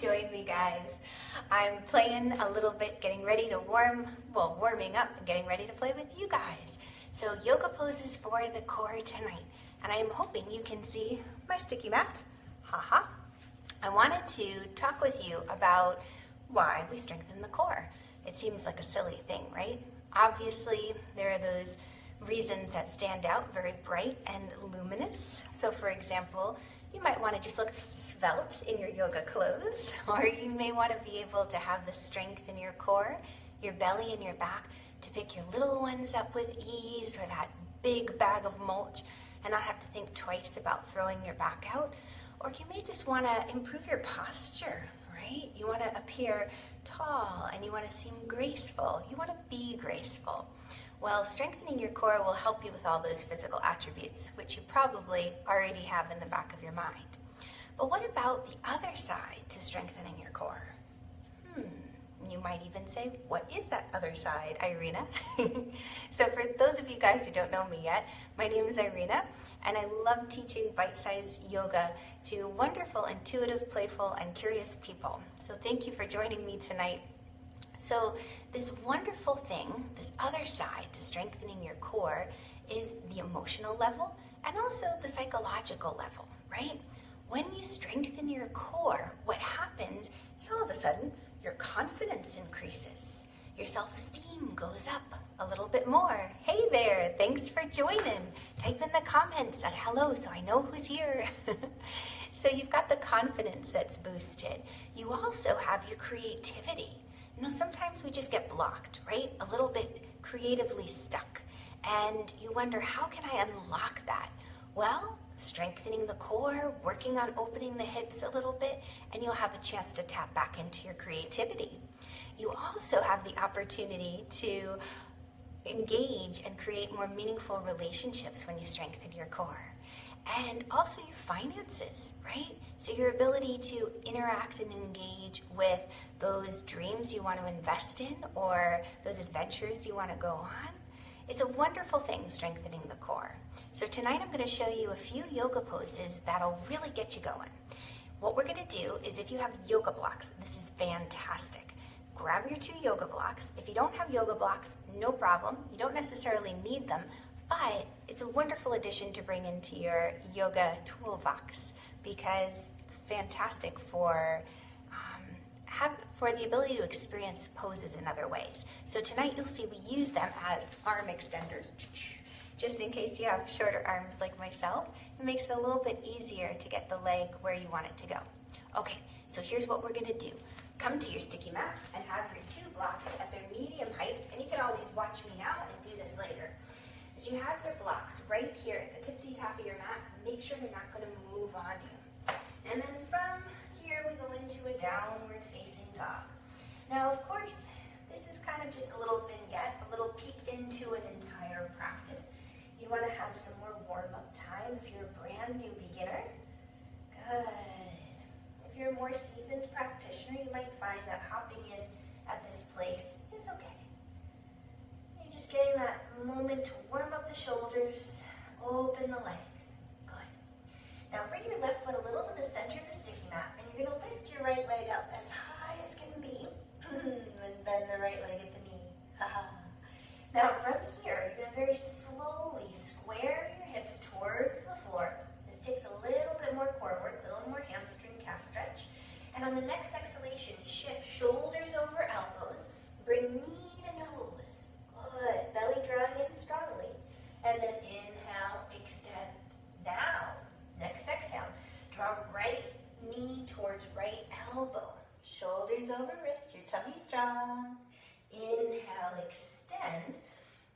join me, guys. I'm playing a little bit, getting ready to warming up and getting ready to play with you guys. So yoga poses for the core tonight, and I am hoping you can see my sticky mat. Haha. I wanted to talk with you about why we strengthen the core. It seems like a silly thing, right? Obviously, there are those reasons that stand out, very bright and luminous. So for example, you might want to just look svelte in your yoga clothes, or you may want to be able to have the strength in your core, your belly and your back, to pick your little ones up with ease, or that big bag of mulch and not have to think twice about throwing your back out. Or you may just want to improve your posture, right? You want to appear tall and you want to seem graceful. You want to be graceful. Well, strengthening your core will help you with all those physical attributes, which you probably already have in the back of your mind. But what about the other side to strengthening your core? You might even say, what is that other side, Irena? So for those of you guys who don't know me yet, my name is Irena, and I love teaching bite-sized yoga to wonderful, intuitive, playful, and curious people. So thank you for joining me tonight. So this wonderful thing, this other side to strengthening your core, is the emotional level and also the psychological level, right? When you strengthen your core, what happens is all of a sudden your confidence increases. Your self-esteem goes up a little bit more. Hey there, thanks for joining. Type in the comments a hello so I know who's here. So you've got the confidence that's boosted. You also have your creativity. You know, sometimes we just get blocked, right? A little bit creatively stuck. And you wonder, how can I unlock that? Well, strengthening the core, working on opening the hips a little bit, and you'll have a chance to tap back into your creativity. You also have the opportunity to engage and create more meaningful relationships when you strengthen your core. And also your finances, right? So your ability to interact and engage with those dreams you want to invest in or those adventures you want to go on. It's a wonderful thing, strengthening the core. So tonight I'm going to show you a few yoga poses that'll really get you going. What we're going to do is, if you have yoga blocks, this is fantastic. Grab your 2 yoga blocks. If you don't have yoga blocks, no problem. You don't necessarily need them, but it's a wonderful addition to bring into your yoga toolbox because it's fantastic for the ability to experience poses in other ways. So tonight you'll see we use them as arm extenders. Just in case you have shorter arms like myself, it makes it a little bit easier to get the leg where you want it to go. Okay, so here's what we're going to do. Come to your sticky mat and have your 2 blocks at their medium height, and you can always watch me now and do this later. But you have your blocks right here at the tippity top of your mat. Make sure they're not going to move on you. And then from here we go into a downward facing dog. Now, of course, this is kind of just a little vignette, a little peek into an entire practice. You want to have some more warm-up time if you're a brand new beginner. Good. If you're a more seasoned practitioner, you might find that hopping in at this place is okay. You're just getting that moment to warm up the shoulders, open the legs. Good. Now bring your left foot a little to the center of the sticky mat, and you're going to lift your right leg up as high as can be, and bend the right leg at the knee. Now from here, you're going to very slowly square your hips towards the floor. This takes a little bit more core work, a little more hamstring calf stretch. And on the next exhalation, shift shoulders over elbows, bring knee to nose. Good. Belly drawing in strongly. And then inhale, extend. Now, next exhale, draw right knee towards right elbow. Shoulders over wrist, your tummy strong. Inhale, extend.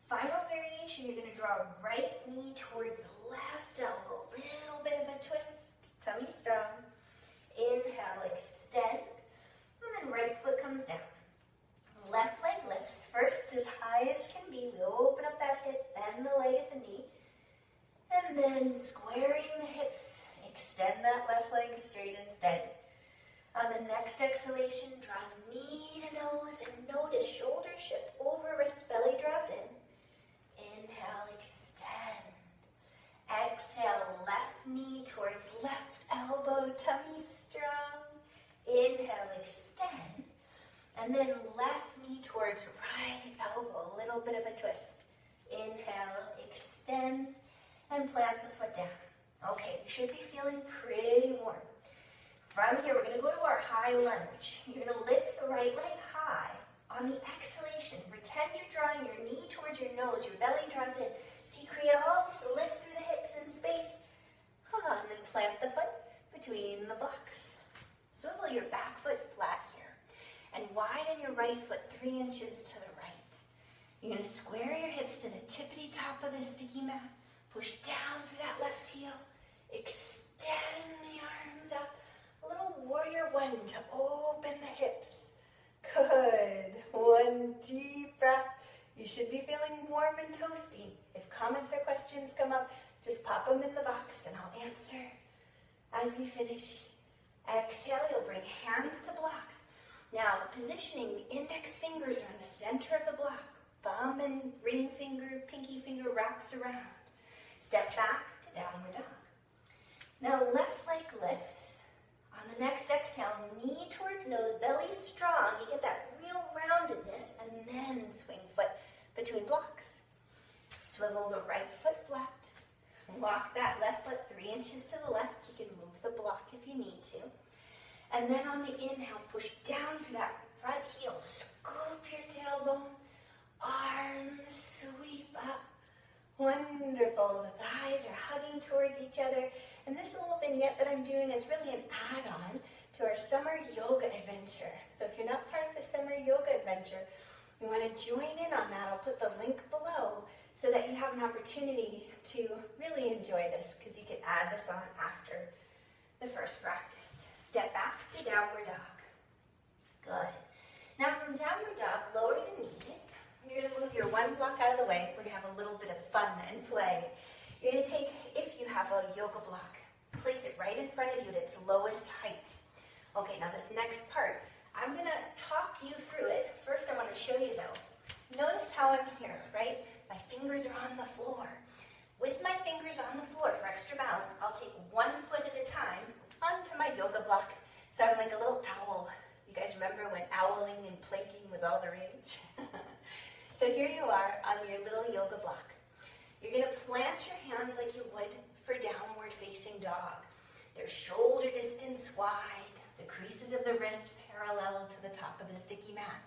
Final variation, you're going to draw right knee towards left elbow. Little bit of a twist, tummy strong. Inhale, extend. And then right foot comes down. Left leg lifts first as high as can be. We open up that hip, bend the leg at the knee. And then squaring the hips, extend that left leg straight and steady. On the next exhalation, draw knee to nose and notice shoulders shift over, wrist, belly draws in. Inhale, extend. Exhale, left knee towards left elbow, tummy strong. Inhale, And then left knee towards right elbow, a little bit of a twist. Inhale, extend, and plant the foot down. Okay, you should be feeling pretty warm. From here, we're going to go to our high lunge. You're going to lift the right leg high. On the exhalation, pretend you're drawing your knee towards your nose, your belly draws in. So you create all this lift through the hips and space. And then plant the foot between the blocks. Swivel your back foot flat here. And widen your right foot 3 inches to the right. You're going to square your hips to the tippity top of the sticky mat. Push down through that left heel. Extend the arms up. A little warrior one to open the hips. Good. One deep breath. You should be feeling warm and toasty. If comments or questions come up, just pop them in the box and I'll answer as we finish. Exhale, you'll bring hands to blocks. Now, the positioning, the index fingers are in the center of the block. Thumb and ring finger, pinky finger wraps around. Step back to downward dog. Now, left leg lifts. On the next exhale, knee towards nose, belly strong. You get that real roundedness, and then swing foot between blocks. Swivel the right foot flat. Walk that left foot 3 inches to the left. You can move the block if you need to. And then on the inhale, push down through that front heel. Scoop your tailbone. Arms sweep up. Wonderful. The thighs are hugging towards each other. And this little vignette that I'm doing is really an add-on to our summer yoga adventure. So if you're not part of the summer yoga adventure, you want to join in on that. I'll put the link below so that you have an opportunity to really enjoy this, because you can add this on after the first practice. Step back to downward dog. Good. Now from downward dog, lower the knees. You're going to move your one block out of the way. We're going to have a little bit of fun and play. You're going to take, if you have a yoga block, place it right in front of you at its lowest height. Okay, now this next part, I'm going to talk you through it. First, I want to show you though. Notice how I'm here, right? My fingers are on the floor. With my fingers on the floor for extra balance, I'll take 1 foot at a time onto my yoga block. So I'm like a little owl. You guys remember when owling and planking was all the rage? So here you are on your little yoga block. You're going to plant your hands like you would for downward facing dog. They're shoulder distance wide, the creases of the wrist parallel to the top of the sticky mat.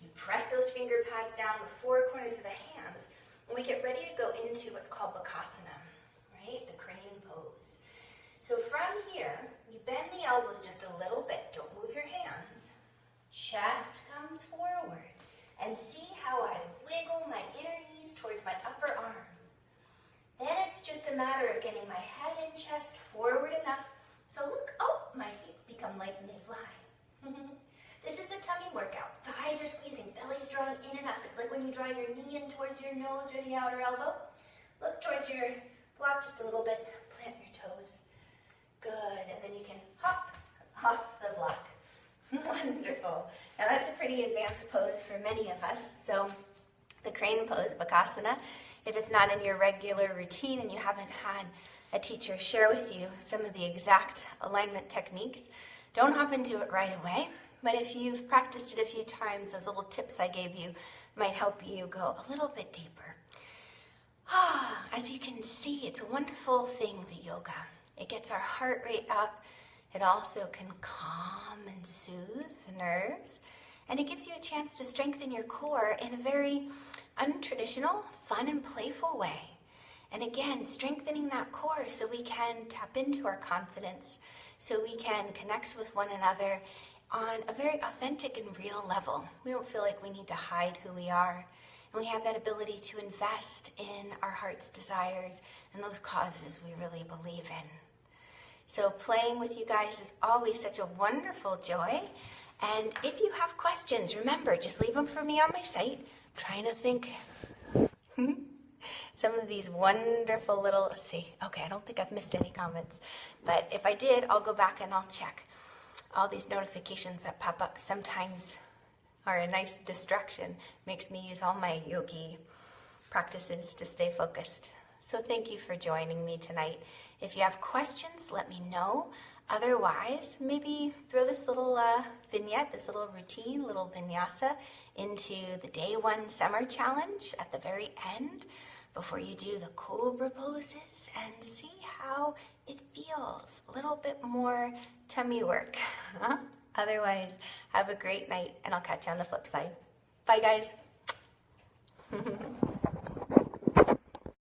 You press those finger pads down the 4 corners of the hands, and we get ready to go into what's called Bakasana, right? The crane pose. So from here, you bend the elbows just a little bit. Don't move your hands. Chest comes forward. And see how I wiggle my inner knees towards my upper arms. Then it's just a matter of getting my head and chest forward enough. So look, oh, my feet become light and they fly. This is a tummy workout. Thighs are squeezing, belly's drawing in and up. It's like when you draw your knee in towards your nose or the outer elbow. Look towards your block just a little bit. Plant your toes. Good. And then you can hop off the block. Wonderful. Now that's a pretty advanced pose for many of us. So the crane pose, Bakasana, if it's not in your regular routine and you haven't had a teacher share with you some of the exact alignment techniques, don't hop into it right away. But if you've practiced it a few times, those little tips I gave you might help you go a little bit deeper. As you can see, it's a wonderful thing, the yoga. It gets our heart rate up. It also can calm and soothe the nerves, and it gives you a chance to strengthen your core in a very untraditional, fun, and playful way. And again, strengthening that core so we can tap into our confidence, so we can connect with one another on a very authentic and real level. We don't feel like we need to hide who we are, and we have that ability to invest in our heart's desires and those causes we really believe in. So playing with you guys is always such a wonderful joy. And if you have questions, remember, just leave them for me on my site. I'm trying to think some of these wonderful little, let's see. Okay, I don't think I've missed any comments. But if I did, I'll go back and I'll check. All these notifications that pop up sometimes are a nice distraction. Makes me use all my yogi practices to stay focused. So thank you for joining me tonight. If you have questions, let me know. Otherwise, maybe throw this little vignette, this little routine, little vinyasa into the day one summer challenge at the very end before you do the cobra poses and see how it feels. A little bit more tummy work. Otherwise, have a great night and I'll catch you on the flip side. Bye guys.